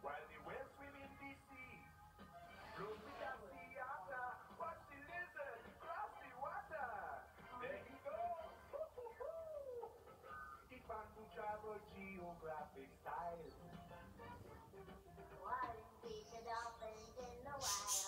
while the whale swim in the sea. Float with a sea otter, watch the lizard cross the water. There he goes. Woo-hoo-hoo. If I could travel geographic style. Wild fish and dolphins in the wild.